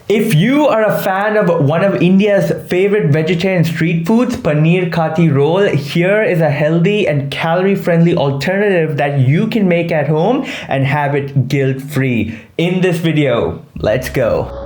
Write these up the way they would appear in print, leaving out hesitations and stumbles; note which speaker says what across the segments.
Speaker 1: If you are a fan of one of India's favorite vegetarian street foods, Paneer Kathi roll, here is a healthy and calorie-friendly alternative that you can make at home and have it guilt-free. In this video, let's go.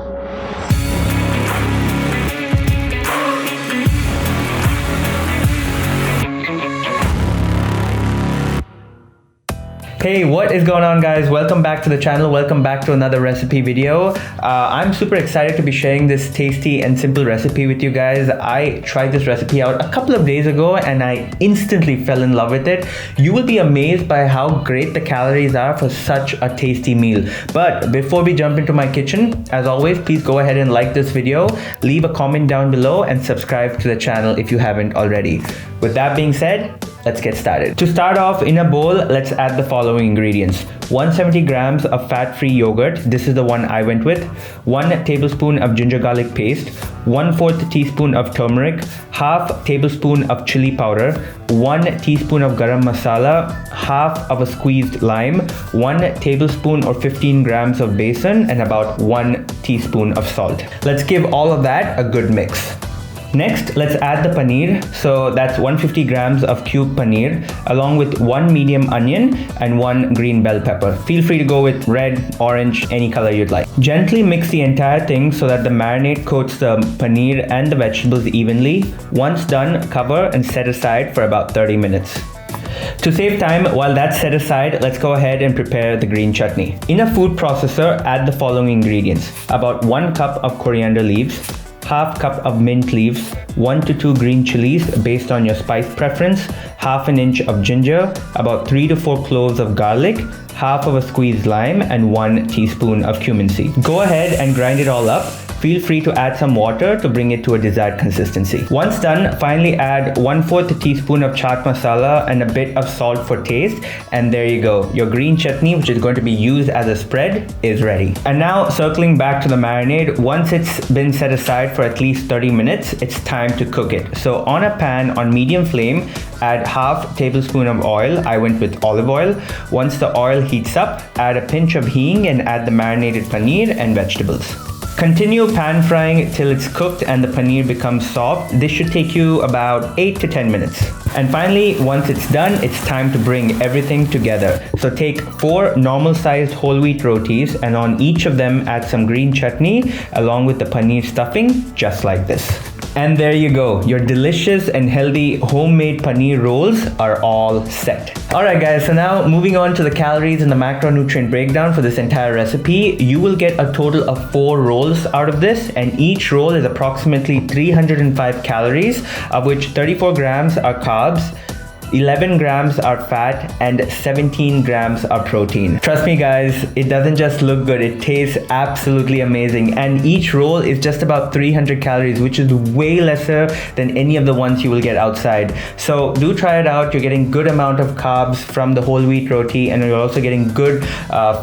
Speaker 1: Hey, what is going on, guys? Welcome back to the channel. Welcome back to another recipe video. I'm super excited to be sharing this tasty and simple recipe with you guys. I tried this recipe out a couple of days ago and I instantly fell in love with it. You will be amazed by how great the calories are for such a tasty meal. But before we jump into my kitchen, as always, please go ahead and like this video, leave a comment down below and subscribe to the channel if you haven't already. With that being said, let's get started. To start off, in a bowl, let's add the following ingredients. 170 grams of fat-free yogurt. This is the one I went with. 1 tablespoon of ginger garlic paste. 1/4 teaspoon of turmeric. Half tablespoon of chilli powder. 1 teaspoon of garam masala. Half of a squeezed lime. 1 tablespoon or 15 grams of besan and about 1 teaspoon of salt. Let's give all of that a good mix. Next, let's add the paneer. So that's 150 grams of cubed paneer along with 1 medium onion and 1 green bell pepper. Feel free to go with red, orange, any color you'd like. Gently mix the entire thing so that the marinade coats the paneer and the vegetables evenly. Once done, cover and set aside for about 30 minutes. To save time, while that's set aside, let's go ahead and prepare the green chutney. In a food processor, add the following ingredients. About 1 cup of coriander leaves, half cup of mint leaves, 1 to 2 green chilies based on your spice preference, half an inch of ginger, about 3 to 4 cloves of garlic, half of a squeezed lime, and 1 teaspoon of cumin seeds. Go ahead and grind it all up. Feel free to add some water to bring it to a desired consistency. Once done, finally add 1/4 teaspoon of chaat masala and a bit of salt for taste. And there you go. Your green chutney, which is going to be used as a spread, is ready. And now circling back to the marinade, once it's been set aside for at least 30 minutes, it's time to cook it. So on a pan on medium flame, add half tablespoon of oil. I went with olive oil. Once the oil heats up, add a pinch of hing and add the marinated paneer and vegetables. Continue pan frying till it's cooked and the paneer becomes soft. This should take you about 8 to 10 minutes. And finally, once it's done, it's time to bring everything together. So take 4 normal sized whole wheat rotis and on each of them add some green chutney along with the paneer stuffing, just like this. And there you go. Your delicious and healthy homemade paneer rolls are all set. Alright guys, so now moving on to the calories and the macronutrient breakdown for this entire recipe. You will get a total of 4 rolls out of this, and each roll is approximately 305 calories, of which 34 grams are carbs, 11 grams are fat, and 17 grams are protein. Trust me guys, it doesn't just look good, it tastes absolutely amazing. And each roll is just about 300 calories, which is way lesser than any of the ones you will get outside. So do try it out. You're getting good amount of carbs from the whole wheat roti, and you're also getting good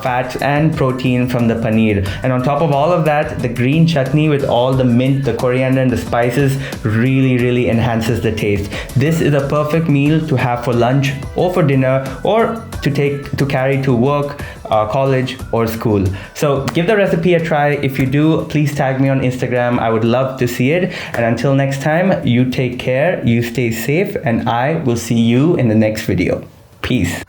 Speaker 1: fat and protein from the paneer. And on top of all of that, the green chutney with all the mint, the coriander, and the spices really enhances the taste. This is a perfect meal to have for lunch or for dinner, or to carry to work, college, or school. So give the recipe a try. If you do, please tag me on Instagram. I would love to see it. And until next time, you take care, you stay safe, and I will see you in the next video. Peace.